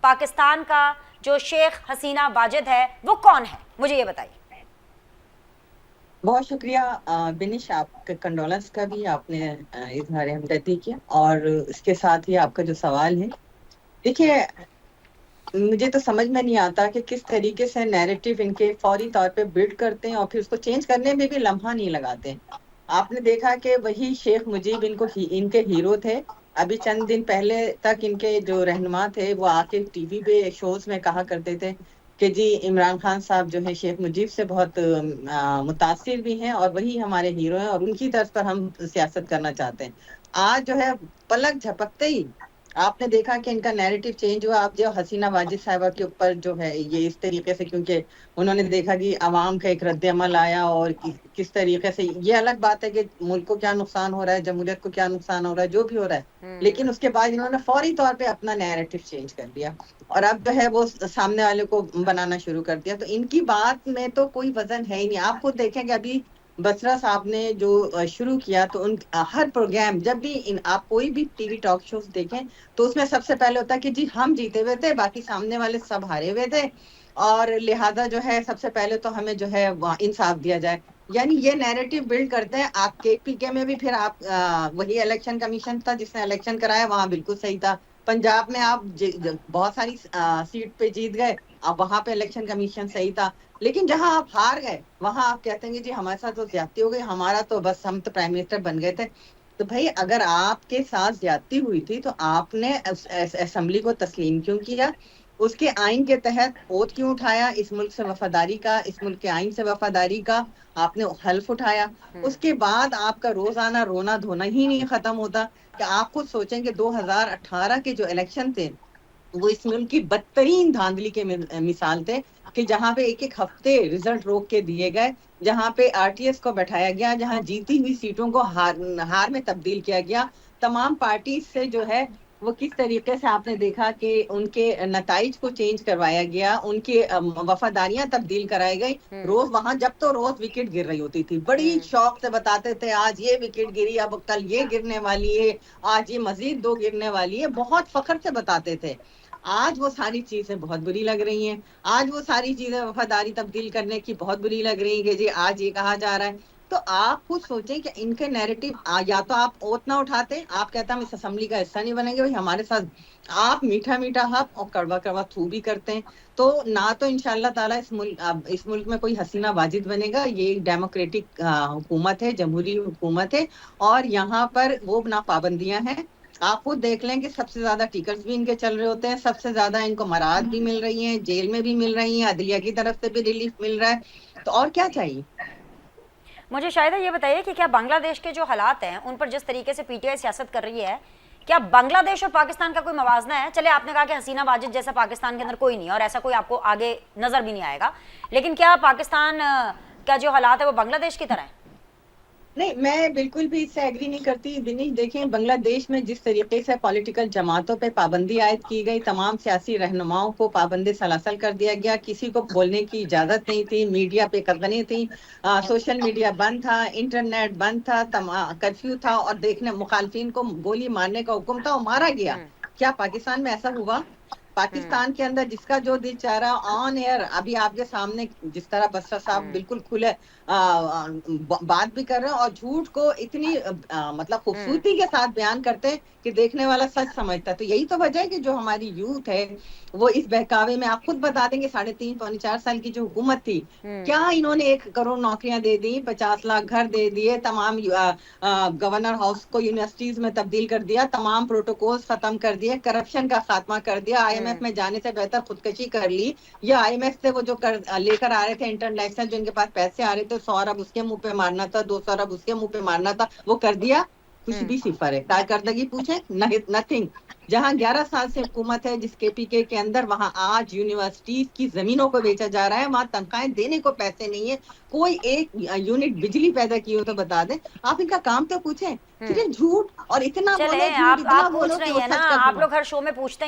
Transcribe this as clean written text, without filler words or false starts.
پاکستان کا جو شیخ حسینہ واجد ہے وہ کون ہے، مجھے یہ بتائیے۔ بہت شکریہ بنش، آپ کے کنڈولنس کا بھی آپ نے اظہار ہمدردی کیا، اور اس کے ساتھ ہی آپ کا جو سوال ہے، دیکھیے مجھے تو سمجھ میں نہیں آتا کہ کس طریقے سے نیریٹو ان کے فوری طور پہ بلڈ کرتے ہیں اور پھر اس کو چینج کرنے میں بھی لمحہ نہیں لگاتے۔ آپ نے دیکھا کہ وہی شیخ مجیب ان کے ہیرو تھے۔ ابھی چند دن پہلے تک ان کے جو رہنما تھے وہ آ کے ٹی وی پہ شوز میں کہا کرتے تھے کہ جی عمران خان صاحب جو ہے شیخ مجیب سے بہت متاثر بھی ہیں اور وہی ہمارے ہیرو ہیں اور ان کی طرز پر ہم سیاست کرنا چاہتے ہیں۔ آج جو ہے پلک جھپکتے ہی آپ نے دیکھا کہ ان کا نیریٹو چینج ہوا۔ آپ جو حسینہ واجد صاحبہ کے اوپر جو ہے یہ اس طریقے سے، کیونکہ انہوں نے دیکھا کہ عوام کا ایک رد عمل آیا اور کس طریقے سے، یہ الگ بات ہے کہ ملک کو کیا نقصان ہو رہا ہے، جمہوریت کو کیا نقصان ہو رہا ہے، جو بھی ہو رہا ہے، لیکن اس کے بعد انہوں نے فوری طور پہ اپنا نیریٹو چینج کر دیا اور اب جو ہے وہ سامنے والے کو بنانا شروع کر دیا۔ تو ان کی بات میں تو کوئی وزن ہے ہی نہیں۔ آپ خود دیکھیں کہ ابھی بسرا صاحب نے جو شروع کیا تو ان ہر پروگرام، جب بھی آپ کوئی بھی ٹی وی ٹاک شوز دیکھیں تو اس میں سب سے پہلے ہوتا ہے کہ جی ہم جیتے ہوئے تھے، باقی سامنے والے سب ہارے ہوئے تھے، اور لہذا جو ہے سب سے پہلے تو ہمیں جو ہے انصاف دیا جائے۔ یعنی یہ نیریٹو بلڈ کرتے ہیں۔ آپ کے پی کے میں بھی پھر آپ وہی الیکشن کمیشن تھا جس نے الیکشن کرایا، وہاں بالکل صحیح تھا۔ پنجاب میں آپ بہت ساری سیٹ پہ جیت گئے، اب وہاں پہ الیکشن کمیشن صحیح تھا، لیکن جہاں آپ ہار گئے وہاں آپ کہتے ہیں کہ جی ہمارے ساتھ تو زیادتی ہو گئی، ہمارا تو بس ہم تو پرائم منسٹر بن گئے تھے۔ تو بھائی اگر آپ کے ساتھ زیادتی ہوئی تھی تو آپ نے اسمبلی کو تسلیم کیوں کیا؟ اس کے آئین کے تحت اوتھ کیوں اٹھایا؟ اس ملک سے وفاداری کا، اس ملک کے آئین سے وفاداری کا آپ نے حلف اٹھایا۔ اس کے بعد آپ کا روزانہ رونا دھونا ہی نہیں ختم ہوتا کہ آپ خود سوچیں کہ 2018 کے جو الیکشن تھے وہ اس ملک کی بدترین دھاندلی کے مثال تھے، کہ جہاں پہ ایک ایک ہفتے رزلٹ روک کے دیے گئے، جہاں پہ آر ٹی ایس کو بیٹھایا گیا، جہاں جیتی ہوئی سیٹوں کو ہار میں تبدیل کیا گیا۔ تمام پارٹی سے جو ہے وہ کس طریقے سے آپ نے دیکھا کہ ان کے نتائج کو چینج کروایا گیا، ان کی وفاداریاں تبدیل کرائی گئی۔ روز وہاں جب تو روز وکٹ گر رہی ہوتی تھی، بڑی شوق سے بتاتے تھے آج یہ وکٹ گری، اب کل یہ گرنے والی ہے، آج یہ مزید 2 گرنے والی ہے، بہت فخر سے بتاتے تھے۔ آج وہ ساری چیزیں بہت بری لگ رہی ہیں، آج وہ ساری چیزیں وفاداری تبدیل کرنے کی بہت بری لگ رہی ہیں کہ جی آج یہ کہا جا رہا ہے۔ تو آپ خود سوچیں کہ ان کے نیریٹو یا تو آپ اوت نہ اٹھاتے، آپ کہتے ہیں ہم اس اسمبلی کا حصہ نہیں بنیں گے، ہمارے ساتھ آپ میٹھا میٹھا حق اور کڑوا کڑوا تھو بھی کرتے ہیں، تو نہ تو انشاءاللہ تعالیٰ اس ملک میں کوئی حسینہ واجد بنے گا۔ یہ ایک ڈیموکریٹک حکومت ہے، جمہوری حکومت ہے، اور یہاں پر وہ نہ پابندیاں ہیں۔ آپ خود دیکھ لیں کہ سب سے زیادہ ٹکٹس بھی ان کے چل رہے ہوتے ہیں، سب سے زیادہ ان کو مراعات بھی مل رہی ہیں، جیل میں بھی مل رہی ہیں، عدلیہ کی طرف سے بھی ریلیف مل رہا ہے، تو اور کیا چاہیے؟ مجھے شاہدہ یہ بتائیے کہ کیا بنگلہ دیش کے جو حالات ہیں ان پر جس طریقے سے پی ٹی آئی سیاست کر رہی ہے، کیا بنگلہ دیش اور پاکستان کا کوئی موازنہ ہے؟ چلے آپ نے کہا کہ حسینہ واجد جیسا پاکستان کے اندر کوئی نہیں اور ایسا کوئی آپ کو آگے نظر بھی نہیں آئے گا، لیکن کیا پاکستان کا جو حالات ہے وہ بنگلہ دیش کی طرح ہے؟ نہیں، میں بالکل بھی اس سے ایگری نہیں کرتی۔ نہیں، دیکھیں بنگلہ دیش میں جس طریقے سے پولیٹیکل جماعتوں پہ پابندی عائد کی گئی، تمام سیاسی رہنماؤں کو پابند سلاسل کر دیا گیا، کسی کو بولنے کی اجازت نہیں تھی، میڈیا پہ قدغنیں تھیں، سوشل میڈیا بند تھا، انٹرنیٹ بند تھا، کرفیو تھا، اور دیکھنے مخالفین کو گولی مارنے کا حکم تھا اور مارا گیا۔ کیا پاکستان میں ایسا ہوا؟ پاکستان کے اندر جس کا جو دل چاہ رہا آن ایئر، ابھی آپ کے سامنے جس طرح بسرا صاحب بالکل کھلے بات بھی کر رہے ہیں اور جھوٹ کو اتنی مطلب خوبصورتی کے ساتھ بیان کرتے ہیں کہ دیکھنے والا سچ سمجھتا ہے۔ تو یہی تو وجہ ہے کہ جو ہماری یوتھ ہے وہ اس بہکاوے میں، آپ خود بتا دیں گے 3.5 پونے 4 سال کی جو حکومت تھی، کیا انہوں نے 1 کروڑ نوکریاں دے دی، 50 لاکھ گھر دے دیے، تمام گورنر ہاؤس کو یونیورسٹیز میں تبدیل کر دیا، تمام پروٹوکولز ختم کر دیے، کرپشن کا خاتمہ کر دیا، آئی ایم ایف میں جانے سے بہتر خودکشی کر لی، یا آئی ایم ایف سے وہ جو لے کر آ رہے تھے انٹرنیشنل، جو ان کے پاس پیسے آ رہے تھے، 100 ارب اس کے منہ پہ مارنا تھا، 200 ارب اس کے منہ پہ مارنا تھا، وہ کر دیا؟ کچھ بھی صفر ہے۔ کارکردگی پوچھیں، نتھنگ۔ جہاں 11 سال سے حکومت ہے جس کے پی کے اندر، وہاں آج یونیورسٹیز کی زمینوں کو بیچا جا رہا ہے، وہاں تنخواہیں دینے کو پیسے نہیں ہے، کوئی ایک یونٹ بجلی پیدا کی ہو تو بتا دیں۔ آپ ان کا کام تو پوچھیں، صرف جھوٹ، اور اتنا بولو چلیں جھوٹ، اتنا آپ بولو پوچھ کہ رہی وہ ہیں نا، سچ کا آپ لوگ ہر شو میں پوچھتے ہیں